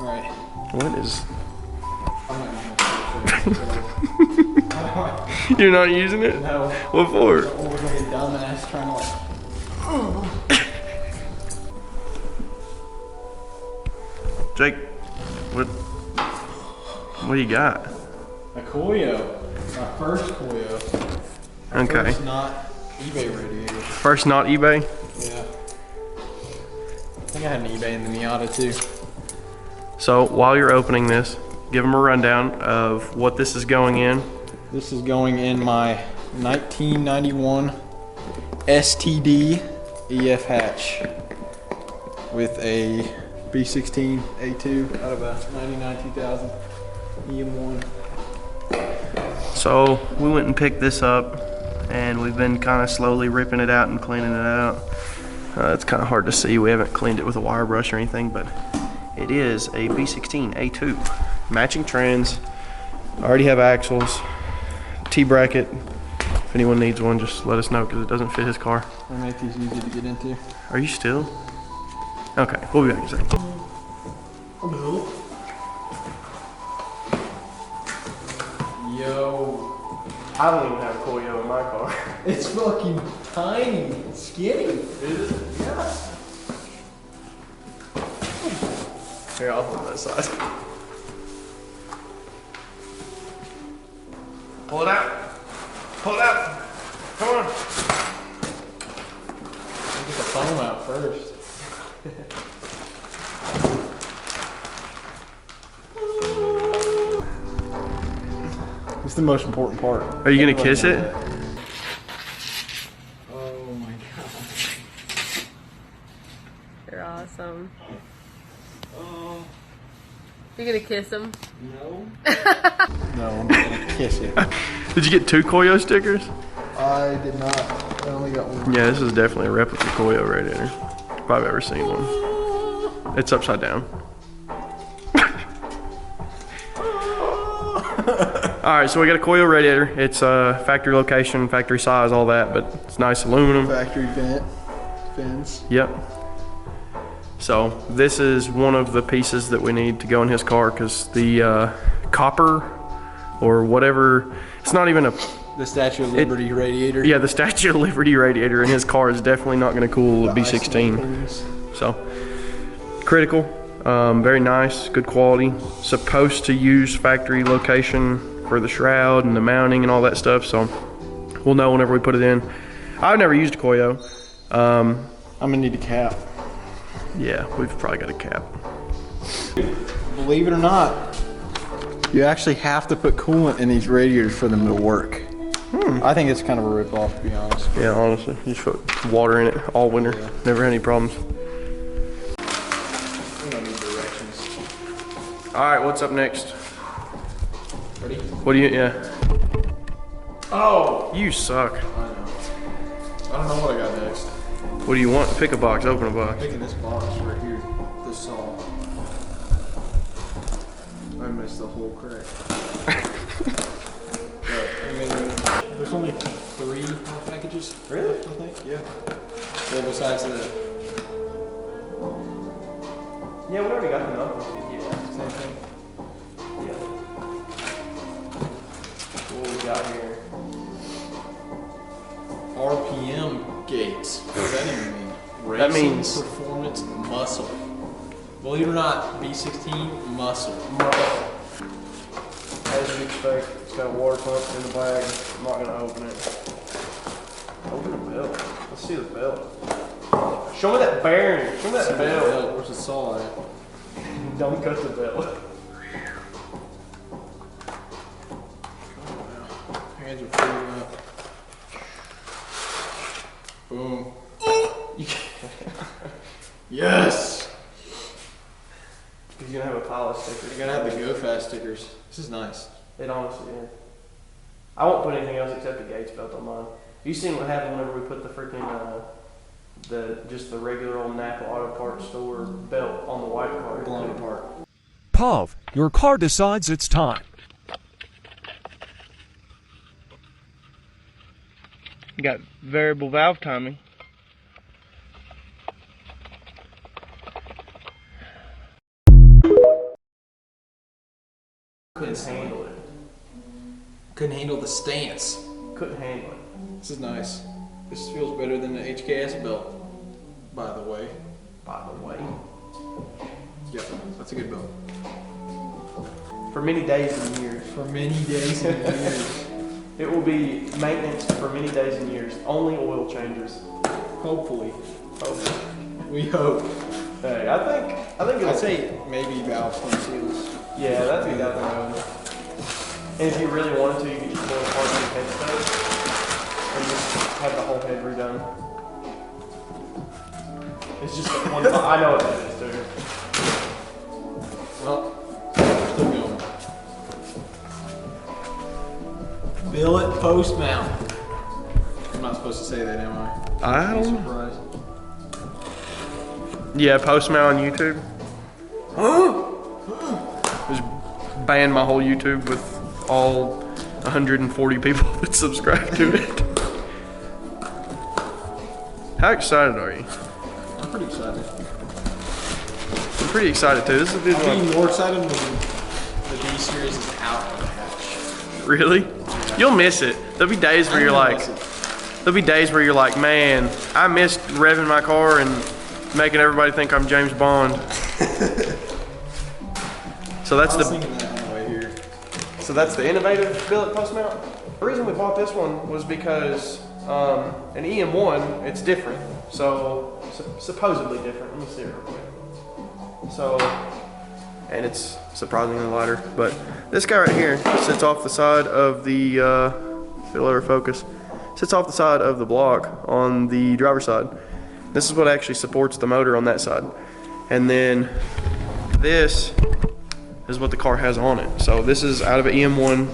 Alright. What is... I'm not using it. You're not using it? No. What for? I don't look like a dumbass trying to like... Jake, what do you got? A Koyo. My first Koyo. Okay. First not eBay radiator. First not eBay? Yeah. I think I had an eBay in the Miata too. So while you're opening this, give them a rundown of what this is going in. This is going in my 1991 STD EF hatch with a B16 A2 out of a 99 2000 EM1. So we went and picked this up and we've been kind of slowly ripping it out and cleaning it out. It's kind of hard to see. We haven't cleaned it with a wire brush or anything, but it is a B16 A2. Matching trends. I already have axles, T-bracket. If anyone needs one, just let us know because it doesn't fit his car. I make these easy to get into. Are you still? Okay, we'll be back in a second. Yo. I don't even have Koyo in my car. It's fucking tiny and skinny. Is it? Yeah. Here, I'll hold that side. Pull it out. Pull it out. Come on. Get the foam out first. It's the most important part. Are you gonna kiss it? Oh my god. You're awesome. Oh. You gonna kiss him? No. No, I'm not gonna kiss it. Did you get 2 Koyo stickers? I did not. I only got one. Yeah, this is definitely a replica Koyo radiator. If I've ever seen one. It's upside down. Alright, so we got a Koyo radiator. It's factory location, factory size, all that, but it's nice aluminum. Factory fins. Yep. So this is one of the pieces that we need to go in his car because the copper or whatever, it's not even a... The Statue of Liberty radiator. Yeah, the Statue of Liberty radiator in his car is definitely not going to cool a B16. So, critical, very nice, good quality. Supposed to use factory location for the shroud and the mounting and all that stuff, so we'll know whenever we put it in. I've never used a Koyo. I'm gonna need a cap. Yeah, we've probably got a cap. Believe it or not, you actually have to put coolant in these radiators for them to work. I think it's kind of a rip-off, to be honest. Yeah, honestly, you just put water in it all winter. Yeah. Never had any problems. We don't need directions. All right, what's up next? Ready? What do you? Yeah. Oh, you suck. I know. I don't know what I got next. What do you want? Pick a box. Open a I'm box. picking this box right here. This saw. I missed the whole crack. But, I mean, there's only 3 packages. Really? I think. Yeah. Well, besides the Yeah, we already got the numbers. Yeah. same thing. Yeah. What we got here? RPM gates. What does that even mean? That Racing means- performance muscle. Believe it or not, B16 muscle. As you expect, it's got a water pump in the bag. I'm not gonna open it. Open the belt. Let's see the belt. Show me that bearing. Show me that belt. Where's the saw at? Don't cut the belt. Hands are freezing up. Boom. Yes! He's gonna have a pile of stickers. You gotta have the Go Fast stickers. This is nice. It honestly is. I won't put anything else except the Gates belt on mine. You seen what happened whenever we put the freaking just the regular old Napa Auto Parts store belt on the white car? Blown apart. POV, your car decides it's time. You got variable valve timing. Couldn't handle it. Couldn't handle the stance. Couldn't handle it. This is nice. This feels better than the HKS belt, by the way. By the way. Yep, that's a good belt. For many days and years. For many days and years. It will be maintenance for many days and years. Only oil changes. Hopefully. Hopefully. We hope. Hey, I think I'd say maybe valves and seals. Yeah, that'd be down the road. And if you really wanted to, you could just pull apart the head stuff and just have the whole head redone. It's just like one. I know what that is, dude. Well, we're still going. Billet post mount. I'm not supposed to say that, am I? I don't know. Surprised. Yeah, post mount on YouTube. Just ban my whole YouTube with all 140 people that subscribe to it. How excited are you? I'm pretty excited. I'm pretty excited too. This is a good I'm one. being more excited when the B series is out of the hatch. Really? You'll miss it. There'll be days where you're like, man, I missed revving my car and making everybody think I'm James Bond. So that's I was thinking that on the way here. So that's the innovative billet post mount. The reason we bought this one was because an EM1, it's different. So supposedly different. Let me see it real quick. So, and it's surprisingly lighter. But this guy right here sits off the side of the, if it'll ever focus, sits off the side of the block on the driver's side. This is what actually supports the motor on that side. And then this is what the car has on it. So this is out of an EM1,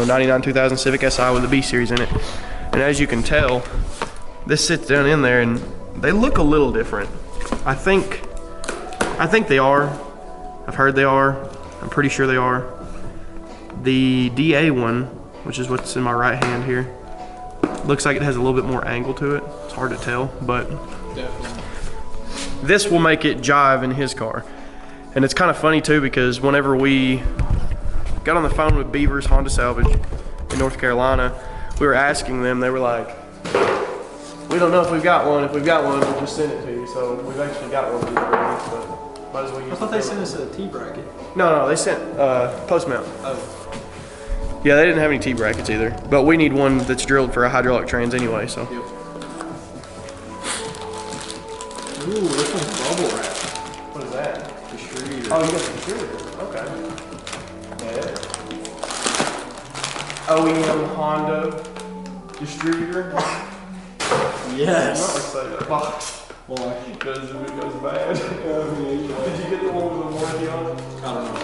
99 2000 Civic Si with the B series in it. And as you can tell, this sits down in there and they look a little different. I think they are. I've heard they are. I'm pretty sure they are. The DA one, which is what's in my right hand here, looks like it has a little bit more angle to it. It's hard to tell, but Definitely. this will make it jive in his car. And it's kind of funny too, because whenever we got on the phone with Beaver's Honda Salvage in North Carolina, we were asking them, they were like, we don't know if we've got one. If we've got one, we'll just send it to you. So we've actually got one of these already, but might as well use it. I thought they sent us a T-bracket. No, they sent post mount. Oh. Yeah, they didn't have any T-brackets either. But we need one that's drilled for a hydraulic trans anyway, so. Yep. Ooh, this one's bubble wrap. What is that? Distributor. Oh, you got the distributor. Okay. Yeah. OEM Honda distributor. Yes. I'm not excited about box. Why? Because if it goes bad. Did you get the one with the warranty on it? I don't know.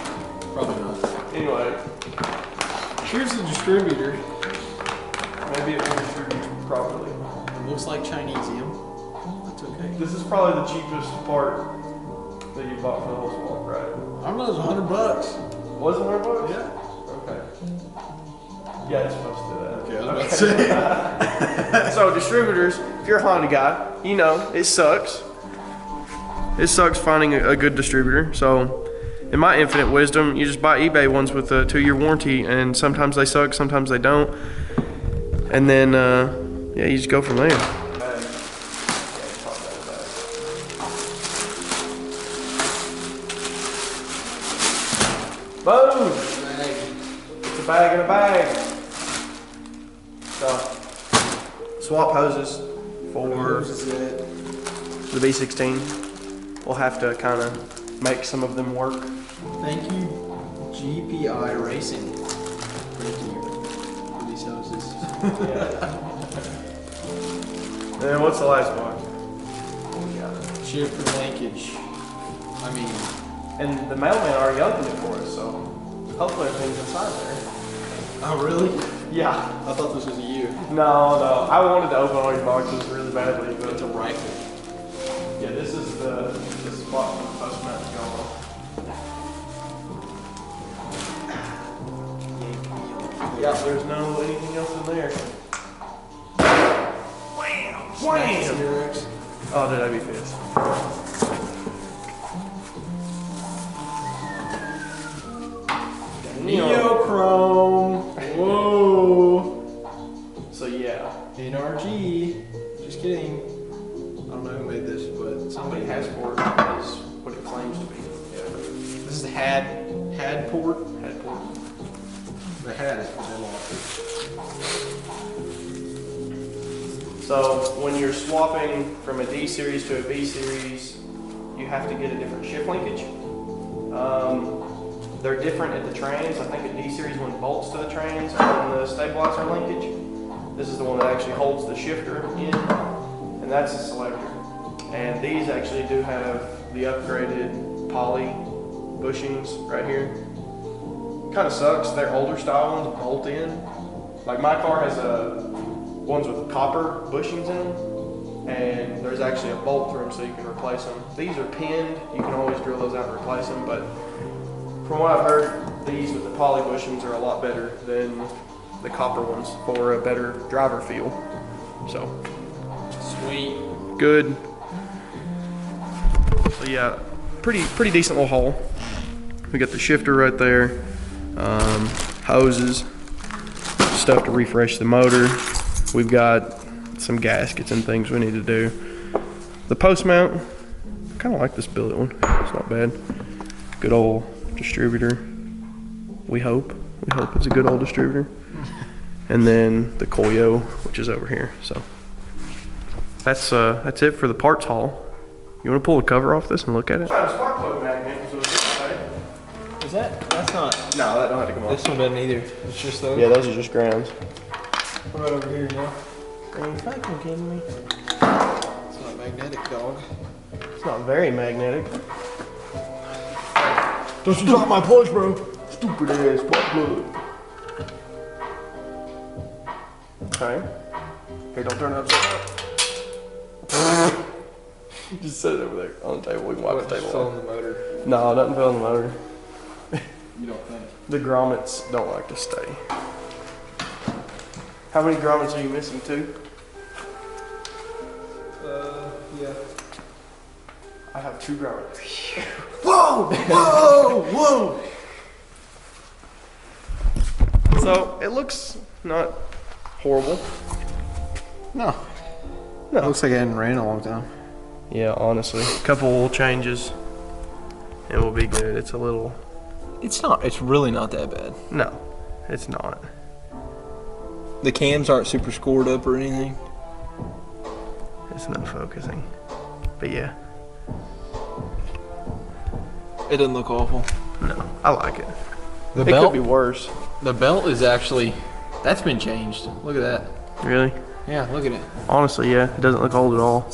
Probably not. Anyway, Here's the distributor. maybe it will distribute properly. It looks like Chinesium. That's okay. This is probably the cheapest part that you bought for the whole swap, right? I don't know, it's $100. Was it $100? Yeah. Okay. Yeah, it's supposed to do that. Okay, I was about to say. So distributors, if you're a Honda guy, you know, it sucks. It sucks finding a good distributor. So in my infinite wisdom, you just buy eBay ones with a 2-year warranty, and sometimes they suck, sometimes they don't. And then, yeah, you just go from there. Boom! It's a bag in a bag. So, swap hoses for the B16. We'll have to kind of make some of them work. Thank you, GPI Racing. Thank you for these hoses. And then what's the last one? Chip for linkage. I mean, And the mailman already opened it for us, so hopefully everything's inside there. oh really? Yeah. I thought this was a you. No. I wanted to open all these boxes really badly, but It's a rifle. yeah, this is the spot for the post mount to go on. Yeah, there's no anything else in there. Wham! T-Rex. Oh, dude, that'd be pissed. Neochrome. Whoa. So yeah. NRG. Just kidding. I don't know who made this, but somebody has Passport is what it claims to be. Yeah. This is the had port. Had port. The had is what they want. So when you're swapping from a D series to a B series, you have to get a different shift linkage. They're different at the trains. I think a D series one bolts to the trains on the stabilizer linkage. This is the one that actually holds the shifter in, and that's the selector. And these actually do have the upgraded poly bushings right here. Kind of sucks. They're older style ones bolt in. Like my car has ones with copper bushings in them, and there's actually a bolt through them so you can replace them. These are pinned. You can always drill those out and replace them, but from what I've heard, these with the poly bushings are a lot better than the copper ones for a better driver feel. So, Sweet. good. So yeah, pretty decent little haul. We got the shifter right there, hoses, stuff to refresh the motor. We've got some gaskets and things we need to do. The post mount, kind of like this billet one. It's not bad. Good old distributor. We hope it's a good old distributor. And then the Koyo, which is over here. So that's it for the parts haul. You want to pull the cover off this and look at it? Spark plug magnet. Is that's not. No, that don't have to come off. This one doesn't either. It's just those. Yeah, those are just grounds. What about over here, now? Are you fucking kidding me? It's not magnetic, dog. It's not very magnetic. Don't you drop my plugs, bro. Stupid ass spark plug. Okay. Hey, don't turn it upside down. Just set it over there on the table. We can wipe the table Fell off. in the motor. No, nothing fell in the motor. You don't think? The grommets don't like to stay. How many grommets are you missing? 2? Yeah. I have 2 grommets. Whoa! Whoa! Whoa! So it looks not horrible. No. No. It looks like it hadn't ran in a long time. Yeah, honestly, a couple oil changes, and we'll be good. It's a little. It's not. It's really not that bad. No, it's not. The cams aren't super scored up or anything. It's not focusing. But yeah. It doesn't look awful. No, I like it. The It belt. could be worse. The belt is actually. That's been changed. Look at that. Really? Yeah. Look at it. Honestly, yeah. It doesn't look old at all.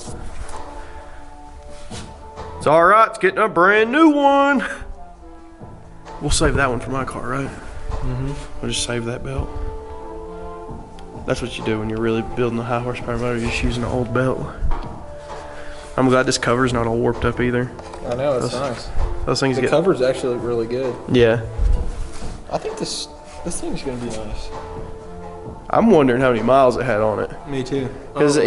It's alright. It's getting a brand new one. We'll save that one for my car, right? Mm-hmm. We'll just save that belt. That's what you do when you're really building a high horsepower motor. You're just using an old belt. I'm glad this cover's not all warped up either. I know. It's nice. Those things The get. covers actually look really good. Yeah. I think this thing's gonna be nice. I'm wondering how many miles it had on it. Me too. Because the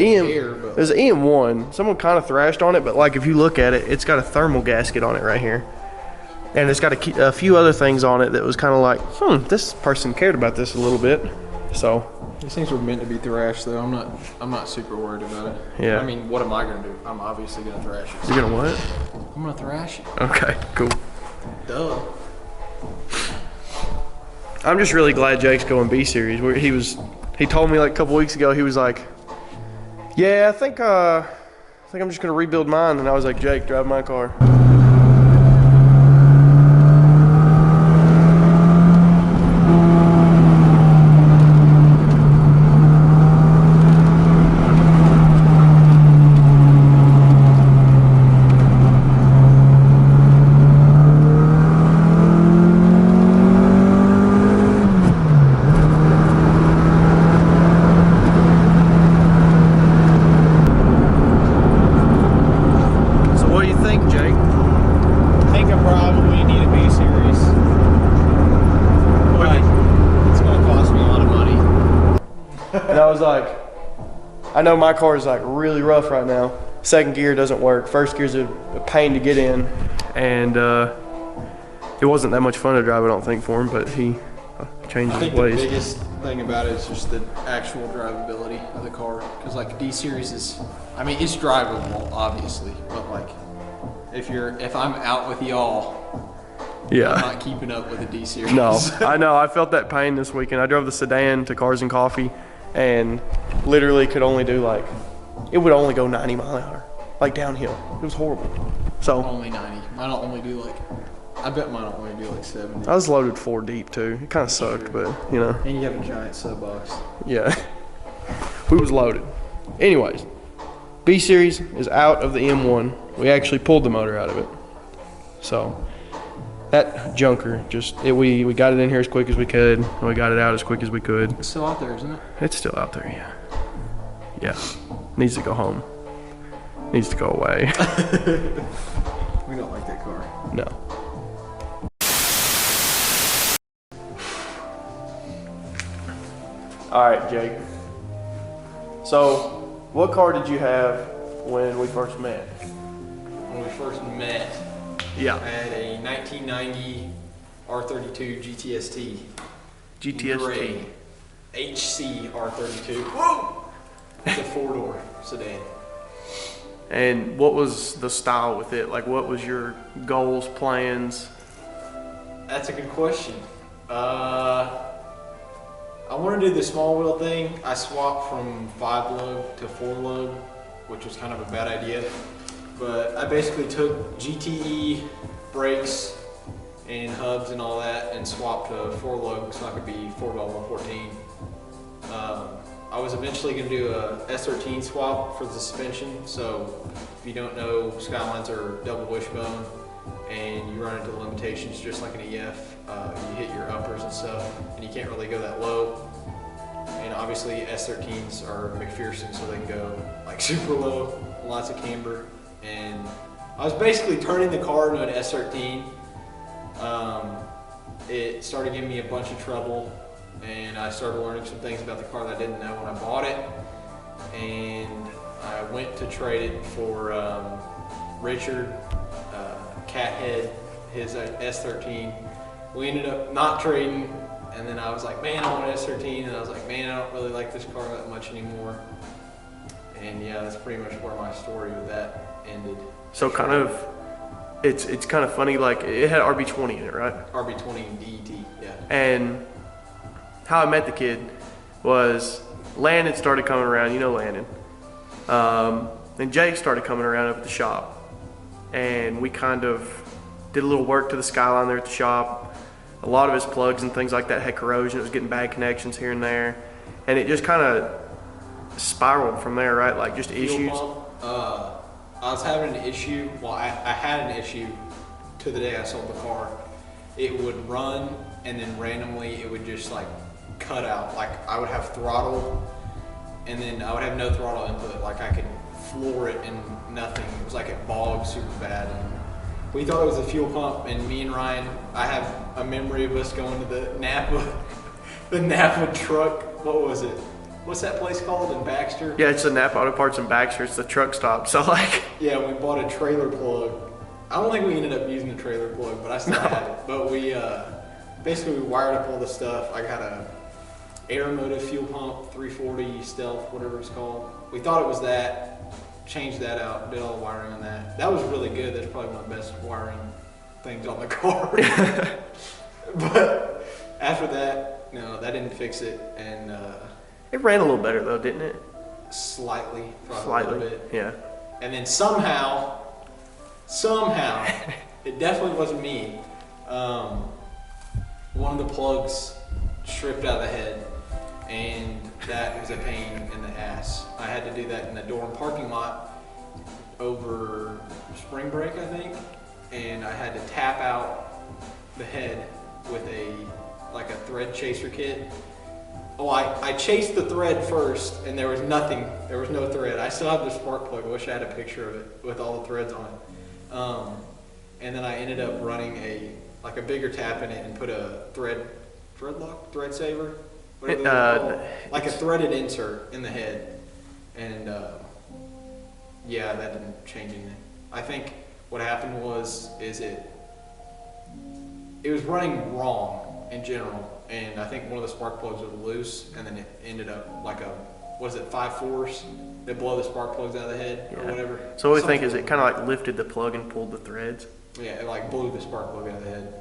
there's an EM1. Someone kind of thrashed on it, but like if you look at it, it's got a thermal gasket on it right here. And it's got a few other things on it that was kind of like, this person cared about this a little bit. So. These things were meant to be thrashed, though. I'm not super worried about it. Yeah. I mean, what am I gonna do? I'm obviously gonna thrash it. You're gonna what? I'm gonna thrash it. Okay, cool. Duh. I'm just really glad Jake's going B series. He told me like a couple weeks ago, he was like, yeah, I think I'm just gonna rebuild mine. And I was like, Jake, drive my car. I know my car is like really rough right now. Second gear doesn't work. First gear's a pain to get in. And it wasn't that much fun to drive, I don't think, for him, but he changed I his think the ways. biggest thing about it is just the actual drivability of the car. Because like D series is, I mean, it's drivable obviously, but like if I'm out with y'all, Yeah. I'm not keeping up with the D series. No, I know. I felt that pain this weekend. I drove the sedan to Cars and Coffee, and literally could only do like, it would only go 90 mile an hour, like downhill. It was horrible. So Only 90. Mine'll only do like, I bet mine'll only do like 70. I was loaded 4 deep too. It kind of sucked, but you know. And you have a giant sub box. Yeah, we was loaded. Anyways, B series is out of the M1. We actually pulled the motor out of it. So that junker, we got it in here as quick as we could, and we got it out as quick as we could. It's still out there, isn't it? It's still out there, yeah. Yeah, needs to go home. Needs to go away. We don't like that car. No. All right, Jake. So, what car did you have when we first met? When we first met, Yeah. I had a 1990 R32 GTST. GTST. Gray HC R32. Whoa! It's a 4-door sedan. And what was the style with it? Like, what was your goals, plans? That's a good question. I want to do the small wheel thing. I swapped from 5 lug to 4 lug, which was kind of a bad idea. But I basically took GTE brakes and hubs and all that and swapped to 4 lug so I could be 4x114. I was eventually going to do a S13 swap for the suspension. So if you don't know, Skylines are double wishbone and you run into limitations just like an EF. You hit your uppers and stuff and you can't really go that low. And obviously S13s are McPherson, so they can go like super low, lots of camber. And I was basically turning the car into an S13. It started giving me a bunch of trouble, and I started learning some things about the car that I didn't know when I bought it. And I went to trade it for Richard Cathead, his S13. We ended up not trading, and then I was like, man, I want an S13, and I was like, man, I don't really like this car that much anymore. And yeah, that's pretty much where my story with that ended. So kind of, it's kind of funny, like it had RB20 in it, right? RB20 DET, yeah. And how I met the kid was Landon started coming around, you know Landon. And Jake started coming around up at the shop. And we kind of did a little work to the Skyline there at the shop. A lot of his plugs and things like that had corrosion. It was getting bad connections here and there. And it just kind of spiraled from there, right? Like just issues. I was having an issue. Well, I had an issue to the day I sold the car. It would run and then randomly it would just like cut out. Like I would have throttle and then I would have no throttle input. Like I could floor it and nothing. It was like it bogged super bad. And we thought it was a fuel pump, and me and Ryan, I have a memory of us going to the Napa truck. What was it? What's that place called in Baxter? Yeah, it's the Napa Auto Parts in Baxter. It's the truck stop. So like, yeah, we bought a trailer plug. I don't think we ended up using the trailer plug, but I still had it. But we basically we wired up all the stuff. I got a Aeromotive fuel pump, 340 Stealth, whatever it's called. We thought it was that. Changed that out, did all the wiring on that. That was really good. That's probably one of the best wiring things on the car. But after that, no, that didn't fix it. And it ran a little better though, didn't it? slightly, probably Slightly, a little bit. yeah. And then somehow, it definitely wasn't me. One of the plugs stripped out of the head, and that was a pain in the ass. I had to do that in the Durham parking lot over spring break, I think, and I had to tap out the head with a thread chaser kit. Oh, I chased the thread first, and there was nothing. There was no thread. I still have the spark plug. I wish I had a picture of it with all the threads on it. And then I ended up running a bigger tap in it and put a thread saver, whatever they're called. Like a threaded insert in the head, and yeah, that didn't change anything. I think what happened was it it was running wrong in general, and I think one of the spark plugs was loose, and then it ended up like a, what is it, 5/4s that blow the spark plugs out of the head or whatever. So what we think is it kind of like lifted the plug and pulled the threads. Yeah, it like blew the spark plug out of the head.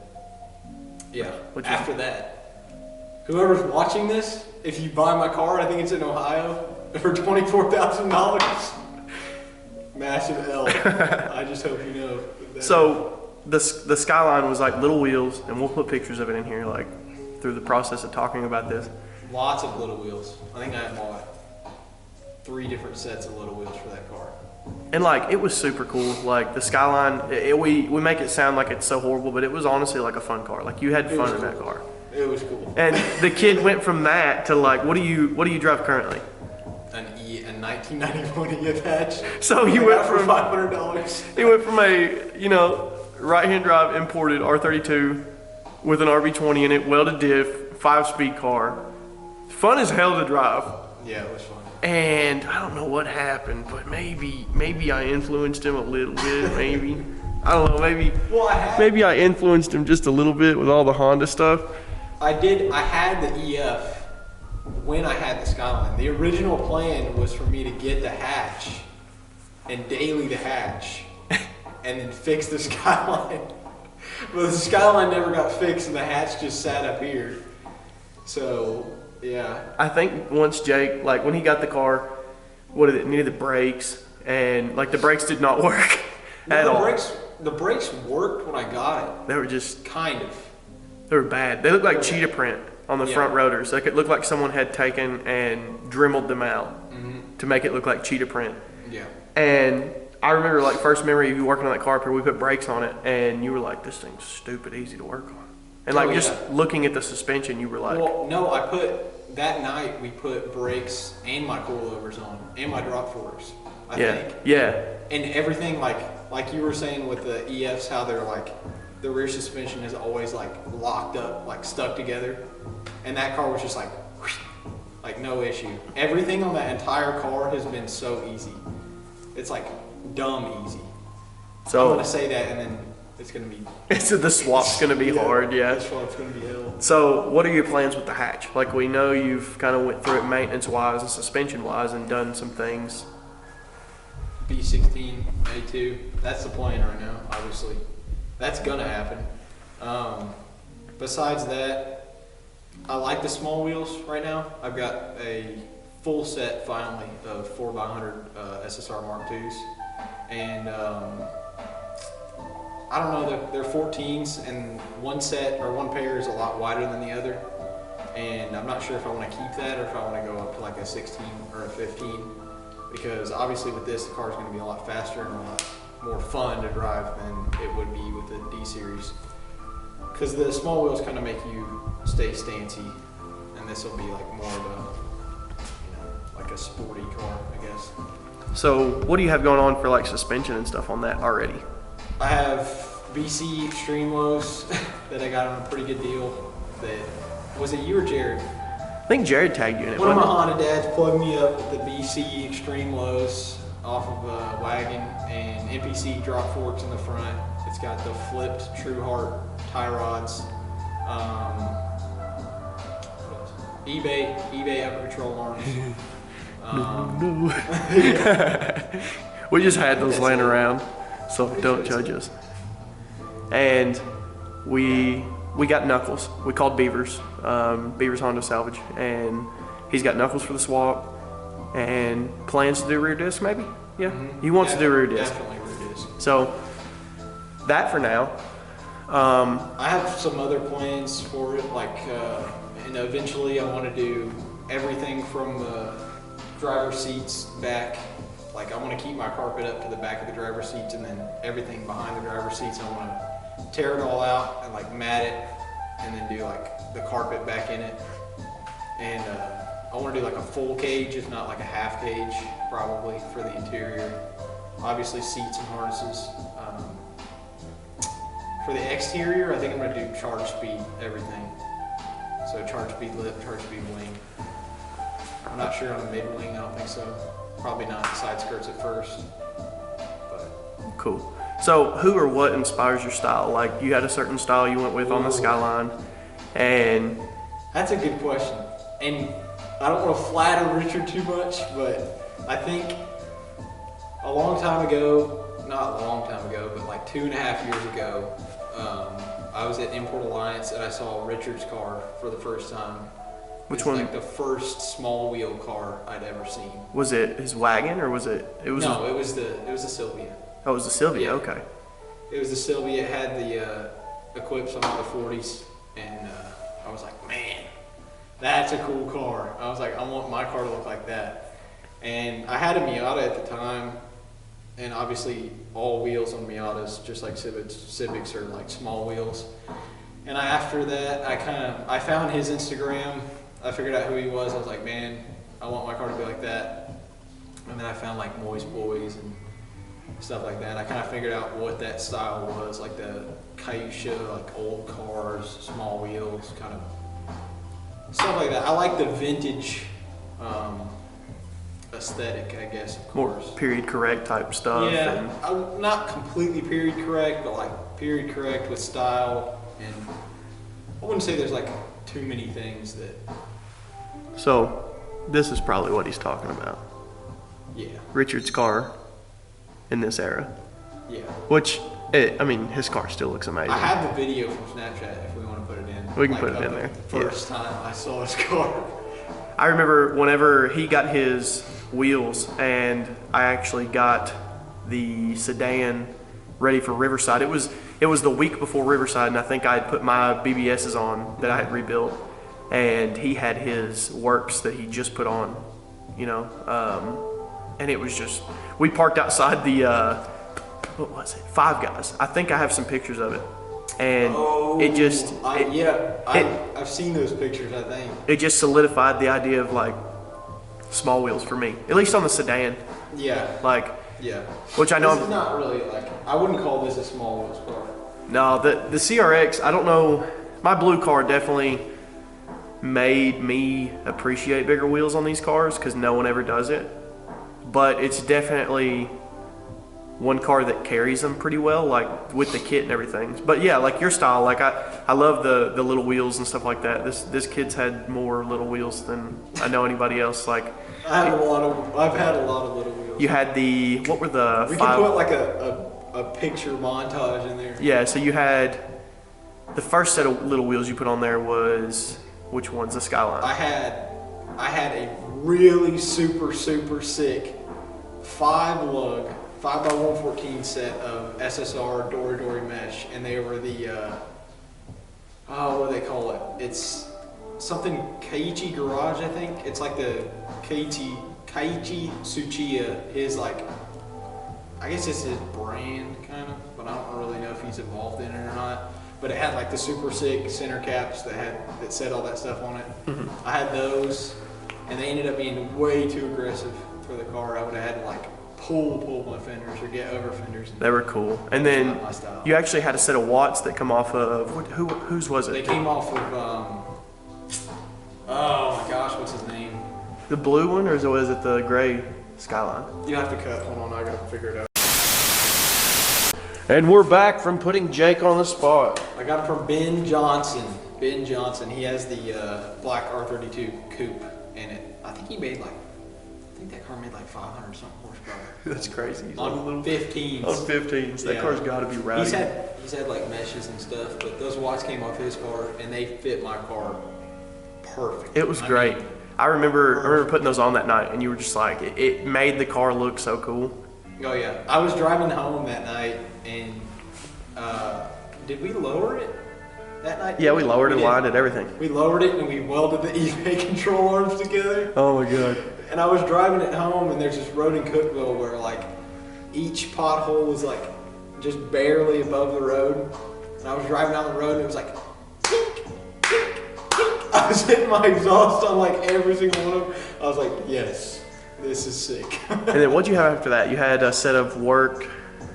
Yeah. Which After that, whoever's watching this, if you buy my car, I think it's in Ohio, for $24,000, massive L. I just hope you know. So the Skyline was like little wheels, and we'll put pictures of it in here, like through the process of talking about this. Lots of little wheels. I think I bought 3 different sets of little wheels for that car. And like, it was super cool. Like the Skyline, we make it sound like it's so horrible, but it was honestly like a fun car. Like you had fun in that car. It was cool. And the kid went from that to like, what do you drive currently? A 1991 EF hatch. So you went for from $500. He went from a, you know, right-hand drive imported R32 with an RB20 in it, welded diff, 5-speed car. Fun as hell to drive. Yeah, it was fun. And I don't know what happened, but maybe I influenced him a little bit, maybe. I don't know, maybe I influenced him just a little bit with all the Honda stuff. I had the EF when I had the Skyline. The original plan was for me to get the hatch and daily the hatch and then fix the Skyline. But the Skyline never got fixed and the hatch just sat up here. So, yeah. I think once Jake, like when he got the car, it needed the brakes, and like the brakes did not work at all. The brakes worked when I got it. They were just kind of. They were bad. They looked like cheetah print on the front rotors. Like it looked like someone had taken and dremeled them out to make it look like cheetah print. Yeah. And I remember like first memory of you working on that car, we put brakes on it, and you were like, "This thing's stupid easy to work on." And like just looking at the suspension, you were like, "Well, no, that night we put brakes and my coilovers on and my drop forks. I think. Yeah. And everything like you were saying with the EFs, how they're like the rear suspension is always like locked up, like stuck together, and that car was just like no issue. Everything on that entire car has been so easy. It's like dumb easy. So I'm gonna say that, and then it's gonna be. So the swap's gonna be hard, yeah. The swap's gonna be hell. So what are your plans with the hatch? Like we know you've kind of went through it maintenance-wise and suspension-wise and done some things. B16 A2. That's the plan right now. Obviously, that's gonna happen. Besides that, I like the small wheels right now. I've got a full set finally of 4x100 SSR Mark IIs, and I don't know, they're 14s, and one set or one pair is a lot wider than the other, and I'm not sure if I want to keep that or if I want to go up to like a 16 or a 15, because obviously with this the car is going to be a lot faster and a lot more fun to drive than it would be with the D series, because the small wheels kind of make you stay stancy, and this will be like more of a, like a sporty car, I guess. So what do you have going on for like suspension and stuff on that already? I have BC Extreme Lows that I got on a pretty good deal. Was it you or Jared? I think Jared tagged you in it. One of my Honda dads plugged me up with the BC Extreme Lows off of a wagon and NPC drop forks in the front. It's got the flipped True Heart tie rods. eBay upper control arms. We just had those laying around, so don't judge us. And we got Knuckles. We called Beavers, Beavers Honda Salvage, and he's got Knuckles for the swap and plans to do rear disc maybe. Yeah, he wants to do rear disc. Definitely rear disc. So that for now. I have some other plans for it, like, and eventually I want to do everything from the driver's seats back. Like, I want to keep my carpet up to the back of the driver's seats, and then everything behind the driver's seats, I want to tear it all out and like mat it, and then do like the carpet back in it. And I want to do like a full cage, if not like a half cage, probably for the interior. Obviously seats and harnesses. For the exterior, I think I'm going to do charge speed everything. So charge speed lip, charge speed wing. I'm not sure on the mid wing, I don't think so. Probably not side skirts at first. But cool. So who or what inspires your style? Like you had a certain style you went with on the Skyline, and that's a good question. And I don't want to flatter Richard too much, but I think a long time ago, not a long time ago, but like 2.5 years ago, I was at Import Alliance and I saw Richard's car for the first time. Which It's one? like the first small wheel car I'd ever seen. Was it his wagon or was it? It was. No, it was the Sylvia. Oh, it was the Sylvia. Yeah. Okay. It was the Sylvia. It had the equips on the 40s, and I was like, man, that's a cool car. I was like, I want my car to look like that. And I had a Miata at the time, and obviously all wheels on Miatas, just like Civics are like small wheels. And after that, I found his Instagram. I figured out who he was. I was like, man, I want my car to be like that. And then I found like Moist Boys and stuff like that. I kind of figured out what that style was, like the Cayuga, like old cars, small wheels, kind of stuff like that. I like the vintage aesthetic, I guess, of course. More period correct type stuff. Yeah, And I'm not completely period correct, but like period correct with style. And I wouldn't say there's like too many things that, so this is probably what he's talking about. yeah, Richard's car in this era, yeah. which I mean, his car still looks amazing. I have the video from Snapchat if we want to put it in. We can Like, put it of in the there, First time I saw his car. I remember whenever he got his wheels, and I actually got the sedan ready for Riverside. It was the week before Riverside, and I think I had put my BBSs on that I had rebuilt, and he had his works that he just put on, you know, and it was just, we parked outside the what was it, Five Guys. I think I have some pictures of it, and it just I've seen those pictures. I think it just solidified the idea of like small wheels for me, at least on the sedan. yeah, Like, yeah. which I know This is not really like, I wouldn't call this a small wheels car. no, the CRX, I don't know, my blue car definitely made me appreciate bigger wheels on these cars because no one ever does it, but it's definitely one car that carries them pretty well, like with the kit and everything. But yeah, like your style, like I love the little wheels and stuff like that. This kid's had more little wheels than I know anybody else. Like I've had a lot of little wheels. you had what were the We five? could put like a picture montage in there. Yeah, so you had the first set of little wheels you put on there was, which one's the Skyline? I had a really super sick 5-lug 5x114 set of SSR Dory mesh, and they were the what do they call it? It's something Kaiichi Garage, I think. It's like the Kaiichi Tsuchiya, his like, I guess it's his brand kind of, but I don't really know if he's involved in it or not. But it had like the super sick center caps that said all that stuff on it. Mm-hmm. I had those, and they ended up being way too aggressive for the car. I would have had to like pull my fenders or get over fenders. They were cool. And then Not my style. you actually had a set of watts that come off of, whose was They it? came off of oh my gosh, what's his name? The blue one, or was it the gray Skyline? You have to cut. Hold on, I gotta figure it out. And we're back from putting Jake on the spot. I got it from Ben Johnson. Ben Johnson, he has the black R32 coupe in it. I think he made like, I think that car made like 500 something horsepower. That's crazy. He's On 15s. On 15s. That Yeah. car's got to be rowdy. He's had like meshes and stuff, but those watts came off his car and they fit my car perfect. It was I great. mean, I remember putting those on that night, and you were just like, it made the car look so cool. oh yeah, I was driving home that night and did we lower it that night? Yeah, we lowered it, did. lined it, everything. We lowered it and we welded the eBay control arms together. Oh my god. And I was driving it home, and there's this road in Cookeville where like each pothole was like just barely above the road. And I was driving down the road, and it was like, tink, tink, tink. I was hitting my exhaust on like every single one of them. I was like, yes, this is sick. And then what'd you have after that? You had a set of work.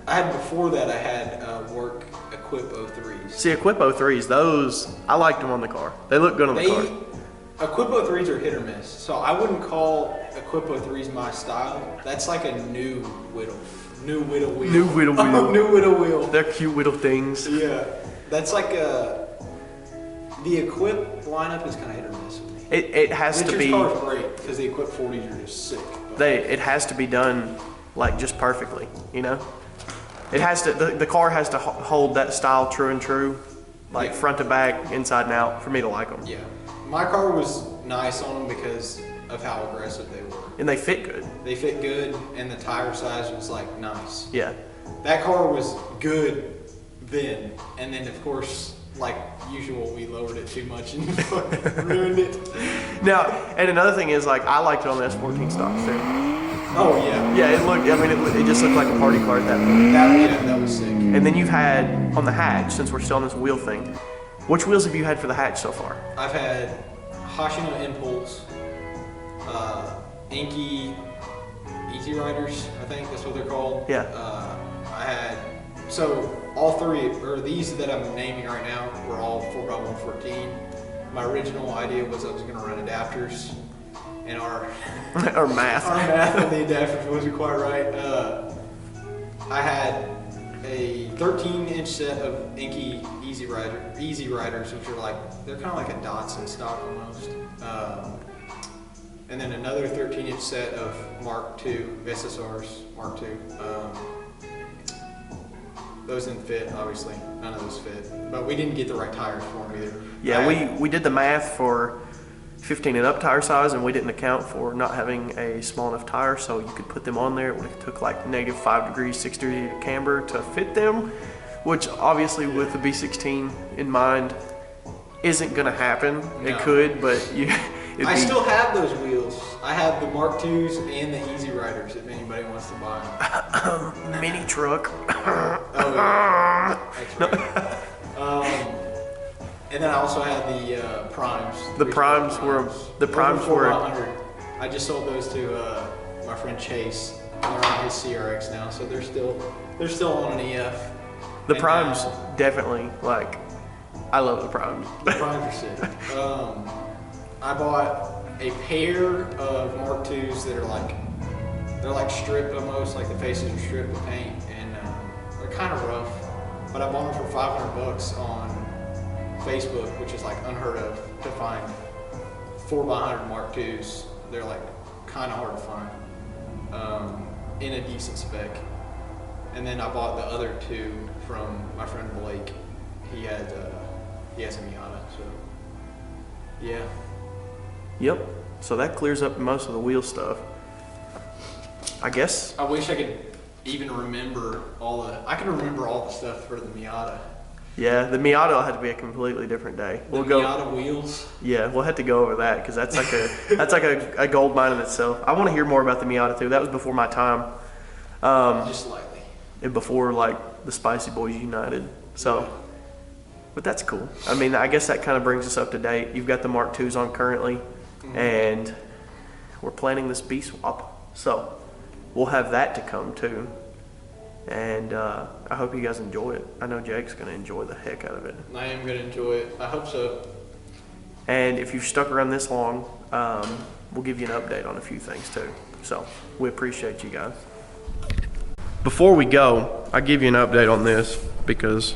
Before that, I had work Equip 03s. See, Equip 03s, those, I liked them on the car. They look good on the car. Equip 03s are hit or miss, so I wouldn't call Equip 03s my style. That's like a new new whittle wheel. New whittle wheel. Oh, new whittle wheel. They're cute little things. Yeah, that's like the Equip lineup is kind of hit or miss with me. It has to be. Vintage cars are great because the Equip 40s are just sick. It has to be done like just perfectly, you know. It has to. The car has to hold that style true and true, like front to back, inside and out, for me to like them. Yeah, my car was nice on them because of how aggressive they were. And they fit good. They fit good, and the tire size was like nice. Yeah. That car was good then, and then of course, like usual, we lowered it too much and ruined it. Now, and another thing is, like, I liked it on the S14 stocks too. Oh yeah. Yeah, it looked. I mean, it just looked like a party car at that point. That was sick. And then you've had on the hatch, since we're still on this wheel thing. Which wheels have you had for the hatch so far? I've had Hoshino Impulse, Inky Easy Riders, I think that's what they're called. Yeah. I had, so all three, or these that I'm naming right now, were all 4x114. My original idea was I was going to run adapters, and our math. Our math on the adapters wasn't quite right. I had a 13-inch set of Inky Easy Riders, which are like, they're kind of like a Datsun stock almost. And then another 13-inch set of Mark II SSRs, Mark II. Those didn't fit, obviously. None of those fit. But we didn't get the right tires for them either. Yeah, we did the math for 15 and up tire size, and we didn't account for not having a small enough tire, so you could put them on there. It would have took like -5 degrees, 6 degree camber to fit them, which obviously with the B16 in mind isn't gonna happen. No. It could, but I still have those wheels. I have the Mark IIs and the Easy Riders if anybody wants to buy them. Mini truck. Oh, yeah. That's right. And then I also had the Primes. The Primes were 400. I just sold those to my friend Chase. They're on his CRX now, so they're still on an EF. The Primes definitely, like, I love the Primes. The Primes are sick. I bought a pair of Mark IIs that are they're like stripped almost, like the faces are stripped with paint, and they're kind of rough. But I bought them for $500 on Facebook, which is like unheard of to find 4x100 Mark IIs. They're like kind of hard to find in a decent spec. And then I bought the other two from my friend Blake. He has a Miata, so yeah. Yep. So that clears up most of the wheel stuff. I guess. I wish I could even remember I can remember all the stuff for the Miata. Yeah, the Miata will have to be a completely different day. Miata wheels. Yeah, we'll have to go over that because that's like a gold mine in itself. I want to hear more about the Miata too. That was before my time. Just slightly. And before like the Spicy Boys United. So, but that's cool. I mean, I guess that kind of brings us up to date. You've got the Mark IIs on currently, and we're planning this B swap. So we'll have that to come too. And I hope you guys enjoy it. I know Jake's going to enjoy the heck out of it. I am going to enjoy it. I hope so. And if you've stuck around this long, we'll give you an update on a few things too. So we appreciate you guys. Before we go, I'll give you an update on this because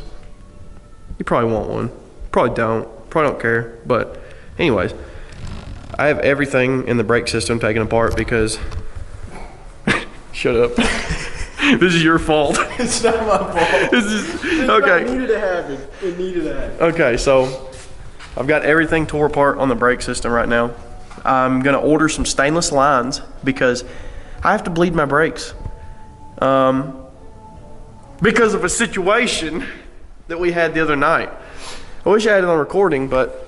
you probably want one. Probably don't care. But anyways, I have everything in the brake system taken apart because shut up. This is your fault. It's not my fault. Okay. It needed to happen. It needed to happen. Okay, so I've got everything tore apart on the brake system right now. I'm gonna order some stainless lines because I have to bleed my brakes. Because of a situation that we had the other night. I wish I had it on recording, but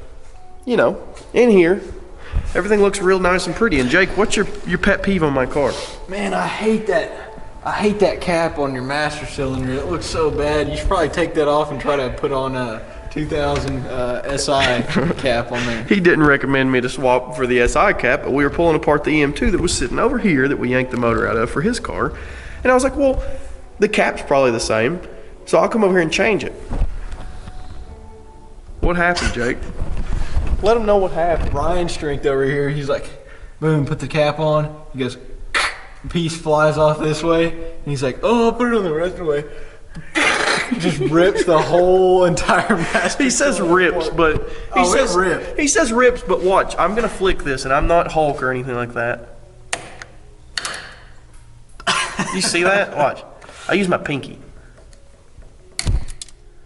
you know, in here, everything looks real nice and pretty. And Jake, what's your pet peeve on my car? Man, I hate that cap on your master cylinder. It looks so bad. You should probably take that off and try to put on a 2000 SI cap on there. He didn't recommend me to swap for the SI cap, but we were pulling apart the EM2 that was sitting over here that we yanked the motor out of for his car. And I was like, well, the cap's probably the same, so I'll come over here and change it. What happened, Jake? Let him know what happened. Ryan's strength over here, he's like, boom, put the cap on. He goes, piece flies off this way, and he's like, "Oh, I'll put it on the rest of the way." Just rips the whole entire master. He says rips, but he says rips, but watch. I'm gonna flick this, and I'm not Hulk or anything like that. You see that? Watch. I use my pinky.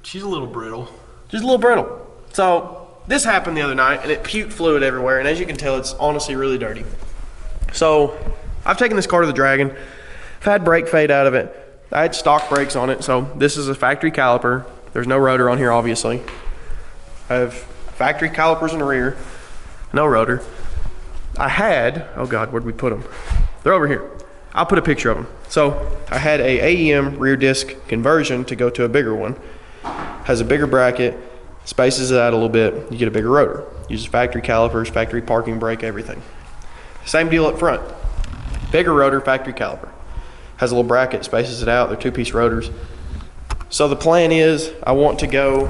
She's a little brittle. Just a little brittle. So this happened the other night, and it puked fluid everywhere, and as you can tell, it's honestly really dirty. So I've taken this car to the Dragon. I've had brake fade out of it. I had stock brakes on it, so this is a factory caliper. There's no rotor on here, obviously. I have factory calipers in the rear, no rotor. I had, oh God, where'd we put them? They're over here. I'll put a picture of them. So I had a AEM rear disc conversion to go to a bigger one. Has a bigger bracket, spaces it out a little bit, you get a bigger rotor. Uses factory calipers, factory parking brake, everything. Same deal up front. Bigger rotor, factory caliper. Has a little bracket, spaces it out, they're 2-piece rotors. So the plan is I want to go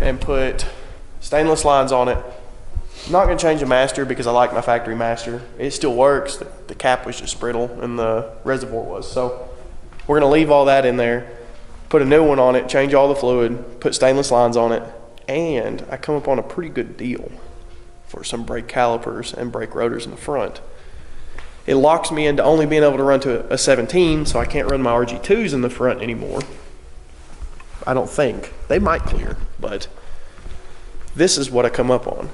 and put stainless lines on it. I'm not gonna change the master because I like my factory master. It still works, the cap was just brittle and the reservoir was. So we're gonna leave all that in there, put a new one on it, change all the fluid, put stainless lines on it, and I come up on a pretty good deal for some brake calipers and brake rotors in the front. It locks me into only being able to run to a 17, so I can't run my RG2s in the front anymore. I don't think. They might clear, but this is what I come up on.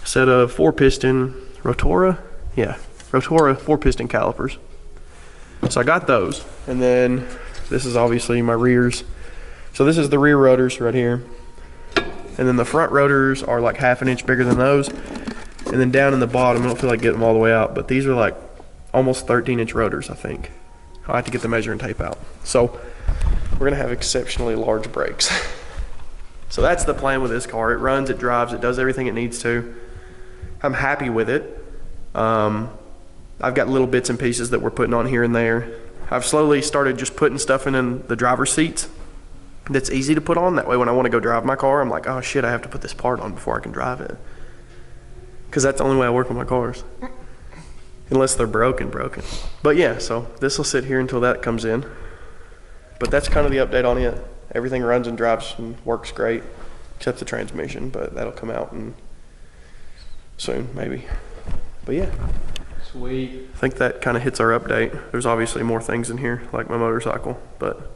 Set of 4-piston Rotora, yeah, Rotora 4-piston calipers. So I got those, and then this is obviously my rears. So this is the rear rotors right here, and then the front rotors are like 1/2 inch bigger than those. And then down in the bottom, I don't feel like getting them all the way out, but these are like almost 13-inch rotors, I think. I'll have to get the measuring tape out. So we're gonna have exceptionally large brakes. So that's the plan with this car. It runs, it drives, it does everything it needs to. I'm happy with it. I've got little bits and pieces that we're putting on here and there. I've slowly started just putting stuff in the driver's seats that's easy to put on. That way when I wanna go drive my car, I'm like, oh shit, I have to put this part on before I can drive it. Because that's the only way I work with my cars. Unless they're broken. But yeah, so this will sit here until that comes in. But that's kind of the update on it. Everything runs and drives and works great, except the transmission, but that'll come out soon, maybe. But yeah. Sweet. I think that kind of hits our update. There's obviously more things in here, like my motorcycle, but